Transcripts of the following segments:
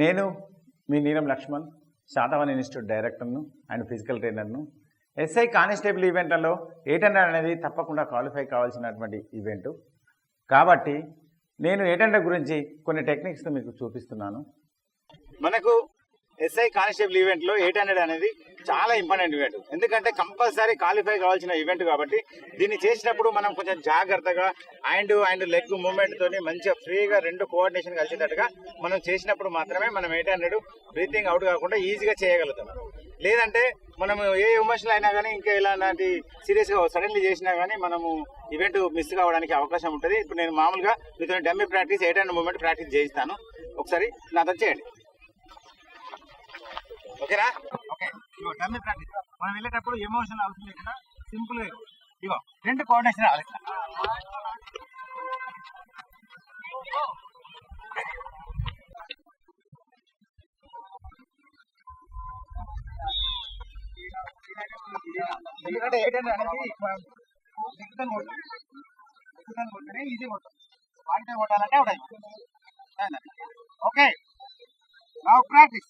నేను మీ నీలం లక్ష్మణ్, శాతవాహన్ ఇన్స్టిట్యూట్ డైరెక్టర్ను అండ్ ఫిజికల్ ట్రైనర్ను. ఎస్ఐ కానిస్టేబుల్ ఈవెంట్లలో 800 అనేది తప్పకుండా క్వాలిఫై కావాల్సినటువంటి ఈవెంటు. కాబట్టి నేను 800 గురించి కొన్ని టెక్నిక్స్ మీకు చూపిస్తున్నాను. మనకు ఎస్ఐ కానిస్టేబుల్ ఈవెంట్లో 800 అనేది చాలా ఇంపార్టెంట్ ఈవెంట్. ఎందుకంటే కంపల్సరీ క్వాలిఫై కావాల్సిన ఈవెంట్ కాబట్టి దీన్ని చేసినప్పుడు మనం కొంచెం జాగ్రత్తగా అండ్ లెగ్ మూవ్మెంట్ తోని మంచిగా ఫ్రీగా రెండు కోఆర్డినేషన్ కలిసేటట్టుగా మనం చేసినప్పుడు మాత్రమే మనం 800 బ్రీతింగ్ అవుట్ కాకుండా ఈజీగా చేయగలుగుతాం. లేదంటే మనం ఏ ఎమోషనల్ అయినా కానీ ఇంకా ఇలాంటి సీరియస్గా సడన్లీ చేసినా కానీ మనము ఈవెంట్ మిస్ కావడానికి అవకాశం ఉంటుంది. ఇప్పుడు నేను మామూలుగా మీతో డమ్మీ ప్రాక్టీస్ 800 మూవ్మెంట్ ప్రాక్టీస్ చేయిస్తాను. ఒకసారి నాతో చేయండి, ఓకేనా? ఓకే, ఇగో డమ్మీ ప్రాక్టీస్. మనం వెళ్ళేటప్పుడు ఎమోషన్ అవసరం లేకుండా సింపుల్ గా ఇగో రెండు కోఆర్డినేషన్ రావాలి. ఎందుకంటే 800 అనేది కొట్టినే ఈజీ కొట్టాలి, వాటితో కొట్టాలంటే అవుతాయి. ఓకే, నౌ ప్రాక్టీస్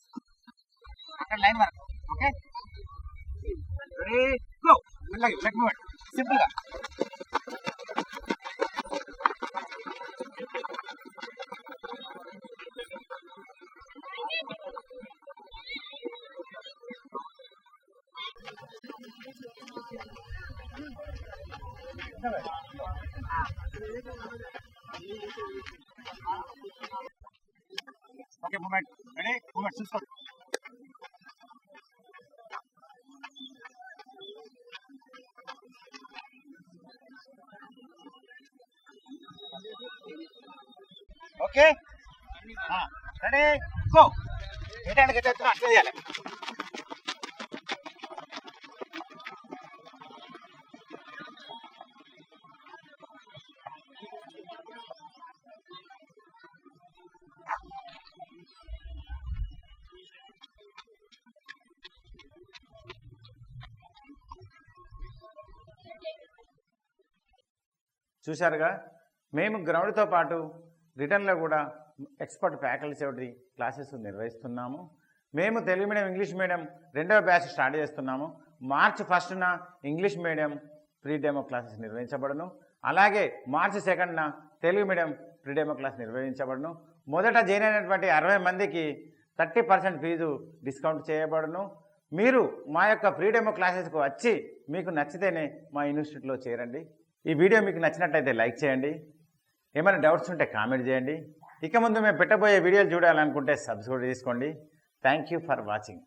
అక్కడ లైన్ వరకు. Okay, ready go. మెల్లగా లెగ్ మూవ్మెంట్ సింపుల్ గా. ఓకే, మూమెంట్ రెడీ, మూమెంట్ చూసుకోండి. Okay, ready go. ఏంటంటే గట్టిగా అట్లా చేయాలి. చూశారుగా, మేము గ్రౌండ్తో పాటు రిటర్న్లో కూడా ఎక్స్పర్ట్ ఫ్యాకల్టీ ఒకటి క్లాసెస్ నిర్వహిస్తున్నాము. మేము తెలుగు మీడియం ఇంగ్లీష్ మీడియం 2వ బ్యాచ్ స్టార్ట్ చేస్తున్నాము. మార్చి 1న English medium free demo classes నిర్వహించబడును. అలాగే మార్చి 2న Telugu medium free demo class నిర్వహించబడును. మొదట జాయిన్ అయినటువంటి 60 మందికి 30% ఫీజు డిస్కౌంట్ చేయబడును. మీరు మా యొక్క ప్రీ డెమో క్లాసెస్కు వచ్చి మీకు నచ్చితేనే మా ఇన్స్టిట్యూట్లో చేరండి. ఈ వీడియో మీకు నచ్చినట్లయితే లైక్ చేయండి. ఏమైనా డౌట్స్ ఉంటే కామెంట్ చేయండి. ఇక ముందు మేము పెట్టబోయే వీడియోలు చూడాలనుకుంటే సబ్స్క్రైబ్ చేసుకోండి. Thank you for watching.